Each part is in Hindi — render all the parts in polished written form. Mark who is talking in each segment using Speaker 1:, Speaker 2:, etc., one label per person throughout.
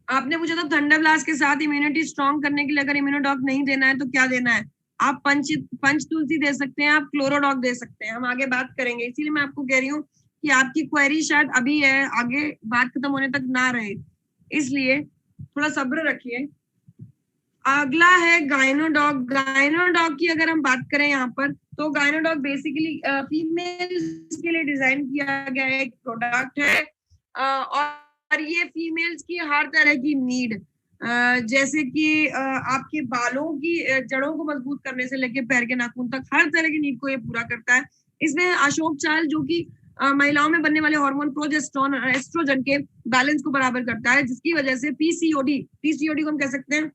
Speaker 1: आपने पूछा था थंडरब्लास्ट के साथ इम्यूनिटी स्ट्रॉन्ग करने के लिए अगर इम्यूनोडॉग नहीं देना है तो क्या देना है? आप पंच तुलसी दे सकते हैं, आप क्लोरोडॉग दे सकते हैं, हम आगे बात करेंगे। इसीलिए मैं आपको कह रही हूँ कि आपकी क्वेरी शायद अभी है, आगे बात खत्म होने तक ना रहे, इसलिए थोड़ा सब्र रखिए। अगला है गाइनोडॉग। गाइनोडॉग की अगर हम बात करें यहाँ पर, तो गाइनोडॉग बेसिकली फीमेल्स के लिए डिजाइन किया गया एक प्रोडक्ट है, और ये फीमेल्स की हर तरह की नीड, जैसे कि आपके बालों की जड़ों को मजबूत करने से लेके पैर के नाखून तक हर तरह की नीड को ये पूरा करता है। इसमें अशोक चाल जो कि महिलाओं में बनने वाले हार्मोन प्रोजेस्टेरोन और एस्ट्रोजन के बैलेंस को बराबर करता है, जिसकी वजह से पीसीओडी को हम कह सकते हैं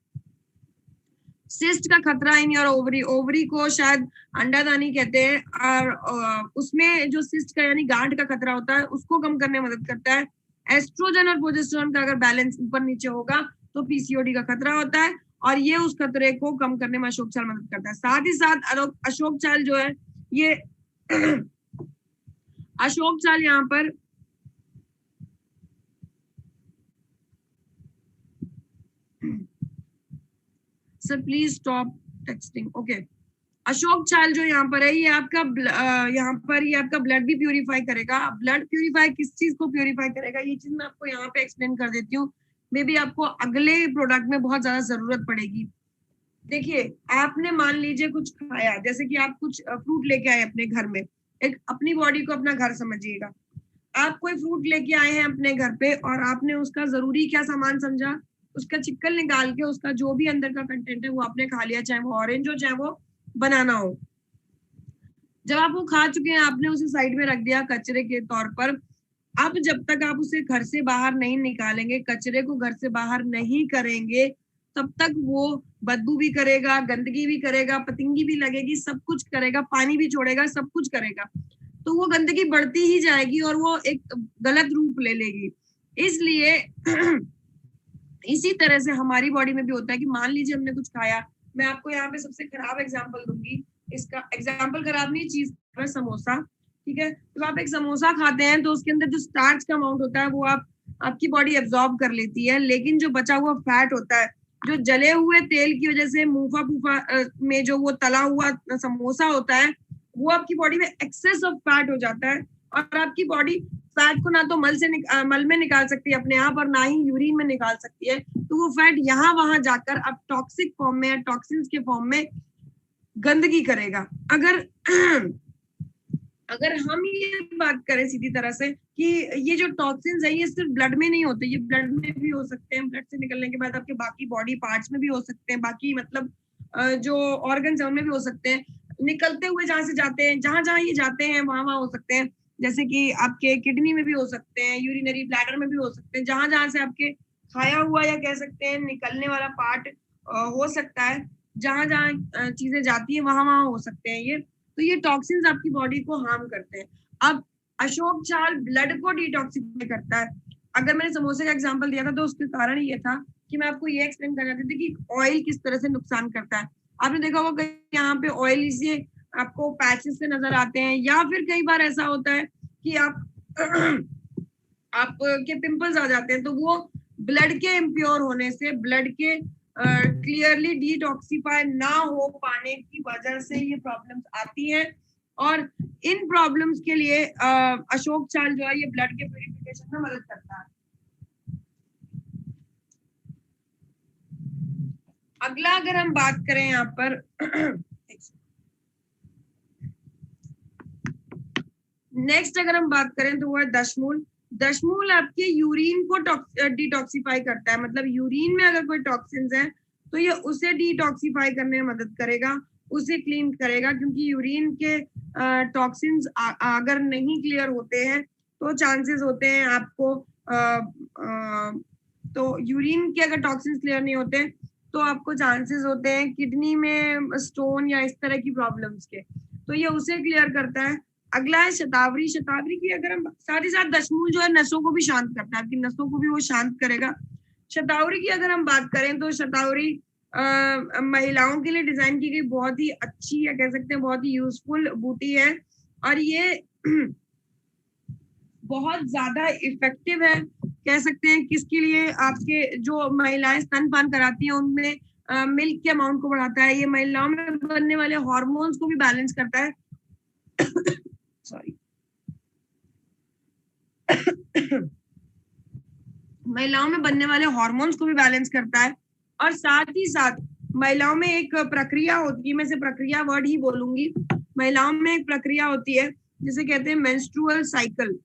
Speaker 1: सिस्ट का खतरा इन योर ओवरी, ओवरी को शायद अंडादानी कहते हैं, और उसमें जो सिस्ट का यानी गांठ का खतरा होता है उसको कम करने में मदद करता है। एस्ट्रोजन और प्रोजेस्टेरोन का अगर बैलेंस ऊपर नीचे होगा तो पीसीओडी का खतरा होता है, और ये उस खतरे को कम करने में अशोक चाल मदद करता है। साथ ही साथ अशोक चाल जो है ये अशोक चाल यहाँ पर sir please stop texting. Okay, Ashok चाल जो यहाँ पर है ये आपका यहाँ पर ये आपका ब्लड भी प्यूरिफाई करेगा। ब्लड प्यूरिफाई किस चीज को प्यूरिफाई करेगा, ये चीज मैं आपको यहाँ पे एक्सप्लेन कर देती हूँ, मे बी आपको अगले प्रोडक्ट में बहुत ज्यादा जरूरत पड़ेगी। देखिए, आपने मान लीजिए कुछ खाया, जैसे कि आप कुछ फ्रूट लेके आए अपने घर में, एक अपनी बॉडी को अपना घर समझिएगा। आप कोई फ्रूट लेके आए हैं अपने घर पे और आपने उसका जरूरी क्या सामान समझा, उसका छिक्कल निकाल के उसका जो भी अंदर का कंटेंट है वो आपने खा लिया, चाहे वो ऑरेंज हो चाहे वो बनाना हो। जब आप वो खा चुके हैं आपने उसे साइड में रख दिया कचरे के तौर पर। अब जब तक आप उसे घर से बाहर नहीं निकालेंगे, कचरे को घर से बाहर नहीं करेंगे, तब तक वो बदबू भी करेगा, गंदगी भी करेगा, पतंगी भी लगेगी, सब कुछ करेगा, पानी भी छोड़ेगा, सब कुछ करेगा, तो वो गंदगी बढ़ती ही जाएगी और वो एक गलत रूप ले लेगी। इसलिए इसी तरह से हमारी बॉडी में भी होता है कि मान लीजिए हमने कुछ खाया, मैं आपको यहाँ पे सबसे खराब एग्जाम्पल दूंगी, इसका एग्जाम्पल खराब नहीं, चीज समोसा, ठीक है। जब आप एक समोसा खाते हैं तो उसके अंदर जो स्टार्च का अमाउंट होता है वो आपकी बॉडी एब्जॉर्ब कर लेती है, लेकिन जो बचा हुआ फैट होता है, जो जले हुए तेल की वजह से मुफा फूफा में जो वो तला हुआ समोसा होता है, वो आपकी बॉडी में एक्सेस ऑफ फैट हो जाता है, और आपकी बॉडी फैट को ना तो मल में निकाल सकती है अपने आप, और ना ही यूरिन में निकाल सकती है। तो वो फैट यहाँ वहां जाकर अब टॉक्सिक फॉर्म में या टॉक्सिन्स के फॉर्म में गंदगी करेगा। अगर हम ये बात करें सीधी तरह से कि ये जो टॉक्सिन्स है ये सिर्फ ब्लड में नहीं होते, ये ब्लड में भी हो सकते हैं, ब्लड से निकलने के बाद आपके बाकी बॉडी पार्ट्स में भी हो सकते हैं, बाकी मतलब जो ऑर्गन्स है उनमें भी हो सकते हैं, निकलते हुए जहां से जाते हैं, जहां जहां ये जाते हैं वहां वहां हो सकते हैं, जैसे कि आपके किडनी में भी हो सकते हैं, यूरिनरी ब्लैडर में भी हो सकते हैं, जहां जहां से आपके खाया हुआ या कह सकते हैं निकलने वाला पार्ट हो सकता है, जहां जहां चीजें जाती है वहां वहां हो सकते हैं ये। तो ये टॉक्सिन्स आपकी बॉडी को हार्म करते हैं। अब अशोक चाल ब्लड को डिटॉक्सिफाई करता है। अगर मैंने समोसे का एग्जांपल दिया था तो उसके कारण ये था कि मैं आपको ये एक्सप्लेन करना चाहती थी कि ऑयल किस तरह से नुकसान करता है। आपने देखा होगा कहीं यहाँ पे ऑयल से आपको पैचेस से नजर आते हैं, या फिर कई बार ऐसा होता है कि आपके पिंपल्स आ जाते हैं, तो वो ब्लड के इम्प्योर होने से, ब्लड के क्लियरली डिटॉक्सिफाई ना हो पाने की वजह से ये प्रॉब्लम्स आती हैं, और इन प्रॉब्लम्स के लिए अशोक चाल जो है ये ब्लड के प्यूरिफिकेशन में मदद करता है। अगला अगर हम बात करें यहाँ पर नेक्स्ट अगर हम बात करें तो वो है दशमूल। दशमूल आपके यूरिन को डिटॉक्सिफाई करता है, मतलब यूरिन में अगर कोई टॉक्सिन्स है तो ये उसे डिटॉक्सिफाई करने में मदद करेगा, उसे क्लीन करेगा, क्योंकि यूरिन के टॉक्सिन्स अगर नहीं क्लियर होते हैं तो चांसेस होते हैं आपको तो यूरिन के अगर टॉक्सिन्स क्लियर नहीं होते तो आपको चांसेस होते हैं किडनी में स्टोन या इस तरह की प्रॉब्लम्स के, तो ये उसे क्लियर करता है। अगला है शतावरी। शतावरी की अगर हम साथ ही साथ दशमूल जो है नसों को भी शांत करता है, आपकी नसों को भी वो शांत करेगा। शतावरी की अगर हम बात करें तो शतावरी महिलाओं के लिए डिजाइन की गई बहुत ही अच्छी या कह सकते हैं बहुत ही यूजफुल बूटी है, और ये बहुत ज्यादा इफेक्टिव है कह सकते हैं किसके लिए, आपके जो महिलाएं स्तनपान कराती हैं उनमें मिल्क के अमाउंट को बढ़ाता है। ये महिलाओं में बनने वाले हार्मोन्स को भी बैलेंस करता है। सॉरी महिलाओं में बनने वाले हार्मोन्स को भी बैलेंस करता है। और साथ ही साथ महिलाओं में एक प्रक्रिया होती है, मैं से प्रक्रिया वर्ड ही बोलूंगी, महिलाओं में एक प्रक्रिया होती है जिसे कहते हैं मेंस्ट्रुअल साइकिल।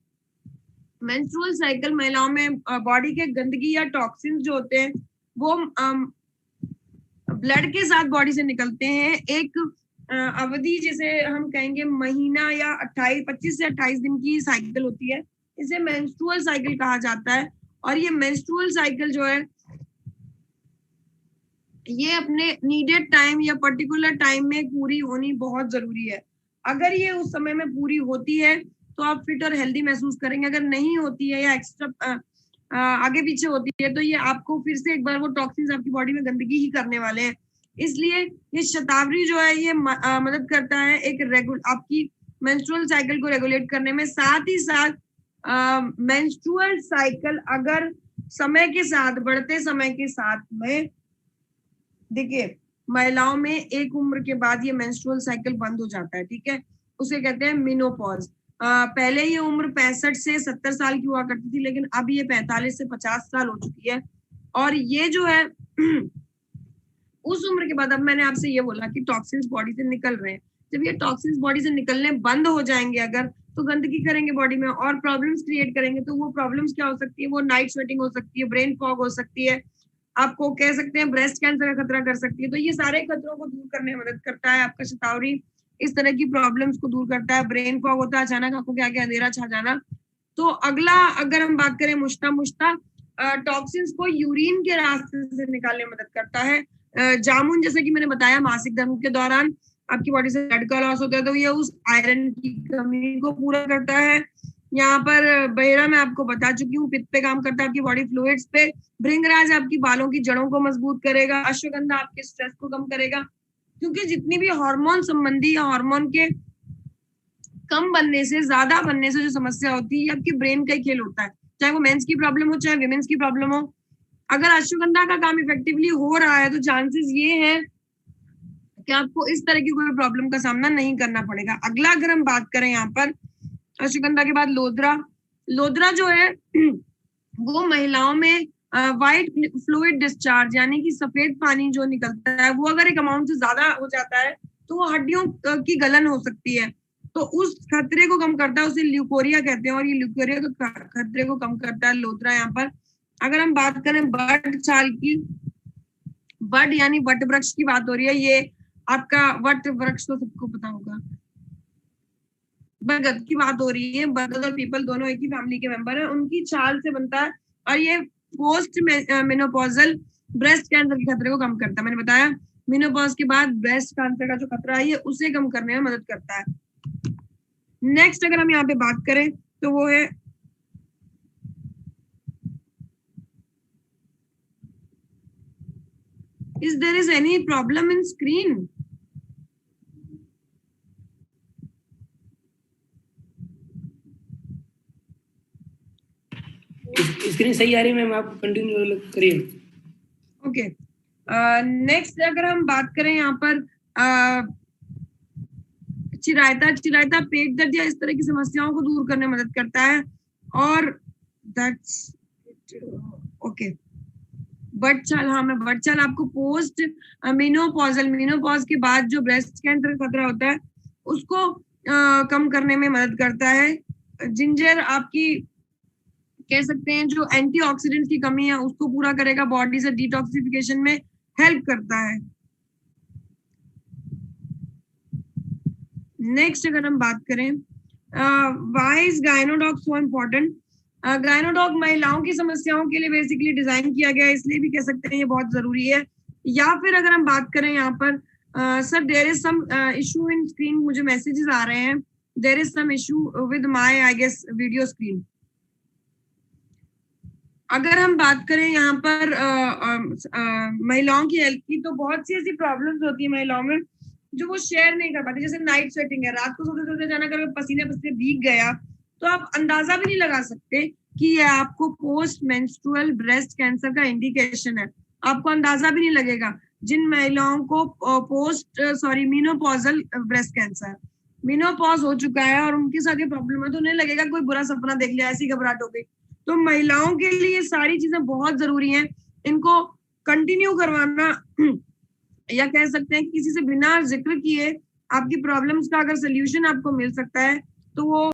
Speaker 1: मेंस्ट्रुअल साइकिल महिलाओं में बॉडी के गंदगी या टॉक्सिन्स जो होते हैं वो ब्लड के साथ बॉडी से निकलते हैं। एक अवधि जिसे हम कहेंगे महीना या 25 से 28 दिन की साइकिल होती है, इसे मेंस्ट्रुअल साइकिल कहा जाता है। और ये मेंस्ट्रुअल साइकिल जो है ये अपने नीडेड टाइम या पर्टिकुलर टाइम में पूरी होनी बहुत जरूरी है। अगर ये उस समय में पूरी होती है तो आप फिट और हेल्दी महसूस करेंगे। अगर नहीं होती है या एक्स्ट्रा आगे पीछे होती है तो ये आपको फिर से एक बार वो टॉक्सिन्स आपकी बॉडी में गंदगी ही करने वाले हैं। इसलिए ये शतावरी जो है ये मदद करता है एक आपकी मेंस्ट्रुअल साइकिल को रेगुलेट करने में। साथ ही साथ मेंस्ट्रुअल साइकिल अगर समय के साथ, बढ़ते समय के साथ में, देखिए महिलाओं में एक उम्र के बाद ये मेंस्ट्रुअल साइकिल बंद हो जाता है, ठीक है, उसे कहते हैं मेनोपॉज। पहले ये उम्र 65 से 70 साल की हुआ करती थी, लेकिन अब ये 45 से 50 साल हो चुकी है। और ये जो है उस उम्र के बाद, अब मैंने आपसे ये बोला कि टॉक्सिन्स बॉडी से निकल रहे हैं, जब ये टॉक्सिन्स बॉडी से निकलने बंद हो जाएंगे अगर, तो गंदगी करेंगे बॉडी में और प्रॉब्लम्स क्रिएट करेंगे। तो वो प्रॉब्लम्स क्या हो सकती है, वो नाइट स्वेटिंग हो सकती है, ब्रेन फॉग हो सकती है, आपको कह सकते हैं ब्रेस्ट कैंसर का खतरा कर सकती है। तो ये सारे खतरों को दूर करने में मदद करता है। आपका शतावरी इस तरह की प्रॉब्लम्स को दूर करता है। ब्रेन फॉग होता है, अचानक आपको क्या क्या अंधेरा छा जाना। तो अगला अगर हम बात करें मुश्ता टॉक्सिन्स को यूरिन के रास्ते से निकालने में मदद करता है। जामुन, जैसे कि मैंने बताया, मासिक धर्म के दौरान आपकी बॉडी से ब्लड का लॉस होता है तो ये उस आयरन की कमी को पूरा करता है। यहाँ पर बहेरा मैं आपको बता चुकी हूँ, पित्त पे काम करता है, आपकी बॉडी फ्लूइड्स पे। भृंगराज आपकी बालों की जड़ों को मजबूत करेगा। अश्वगंधा आपके स्ट्रेस को कम करेगा, क्योंकि जितनी भी हार्मोन संबंधी या हार्मोन के कम बनने से, ज्यादा बनने से जो समस्या होती है, आपके ब्रेन का ही खेल होता है, चाहे वो मेंस की प्रॉब्लम हो चाहे विमेंस की प्रॉब्लम हो। अगर अश्वगंधा का काम इफेक्टिवली हो रहा है तो चांसेस ये है कि आपको इस तरह की कोई प्रॉब्लम का सामना नहीं करना पड़ेगा। अगला अगर हम बात करें यहाँ पर अश्वगंधा के बाद लोदरा जो है वो महिलाओं में वाइट फ्लूइड डिस्चार्ज यानी कि सफेद पानी जो निकलता है वो अगर एक अमाउंट से ज्यादा हो जाता है तो वो हड्डियों की गलन हो सकती है, तो उस खतरे को कम करता है, उसे ल्यूकोरिया कहते हैं, और ये ल्यूकोरिया के खतरे को कम करता है लोदरा। यहाँ पर अगर हम बात करें बट छाल की, बट यानी वट वृक्ष की बात हो रही है, ये आपका वट वृक्ष तो सबको पता होगा, बरगद की बात हो रही है। बरगद और पीपल दोनों एक ही फैमिली के मेंबर है, उनकी छाल से बनता है और ये पोस्ट मेनोपॉजल ब्रेस्ट कैंसर के खतरे को कम करता है। मैंने बताया मेनोपॉज के बाद ब्रेस्ट कैंसर का जो खतरा है ये उसे कम करने में मदद करता है। नेक्स्ट अगर हम यहाँ पे बात करें तो वो है is there is any problem in screen?
Speaker 2: Screen सही आ रही है मैम, आप कंटिन्यू करिए।
Speaker 1: ओके, नेक्स्ट अगर हम बात करें यहाँ पर चिरायता पेट दर्द या इस तरह की समस्याओं को दूर करने में मदद करता है। और दैट्स ओके, बट चाल, हाँ मैं बट चाल आपको पोस्ट मेनोपॉज के बाद जो ब्रेस्ट कैंसर का खतरा होता है उसको कम करने में मदद करता है। जिंजर आपकी कह सकते हैं जो एंटीऑक्सीडेंट्स की कमी है उसको पूरा करेगा, बॉडी से डिटॉक्सिफिकेशन में हेल्प करता है। नेक्स्ट अगर हम बात करें व्हाई इज गायनोडॉग सो इम्पोर्टेंट? गायनोडॉग महिलाओं की समस्याओं के लिए बेसिकली डिजाइन किया गया है, इसलिए भी कह सकते हैं ये बहुत जरूरी है। या फिर अगर हम बात करें यहाँ पर sir there is some issue in screen, मुझे मैसेजेस आ रहे हैं, there is some issue with my I guess video screen. अगर हम बात करें यहाँ पर महिलाओं की हेल्थ की, तो बहुत सी ऐसी प्रॉब्लम्स होती है महिलाओं में जो वो शेयर नहीं कर पाती। जैसे नाइट स्वेटिंग है, रात को सोते सोते अचानक अगर पसीने पसीने भीग गया तो आप अंदाजा भी नहीं लगा सकते कि ये आपको पोस्ट मेंस्ट्रुअल ब्रेस्ट कैंसर का इंडिकेशन है। आपको अंदाजा भी नहीं लगेगा। जिन महिलाओं को मीनोपॉजल ब्रेस्ट कैंसर, मीनोपॉज हो चुका है और उनके साथ ये प्रॉब्लम है, तो उन्हें लगेगा कोई बुरा सपना देख लिया, ऐसी घबराहट हो गई। तो महिलाओं के लिए ये सारी चीजें बहुत जरूरी हैं, इनको कंटिन्यू करवाना या कह सकते हैं कि किसी से बिना जिक्र किए आपकी प्रॉब्लम्स का अगर सोल्यूशन आपको मिल सकता है तो वो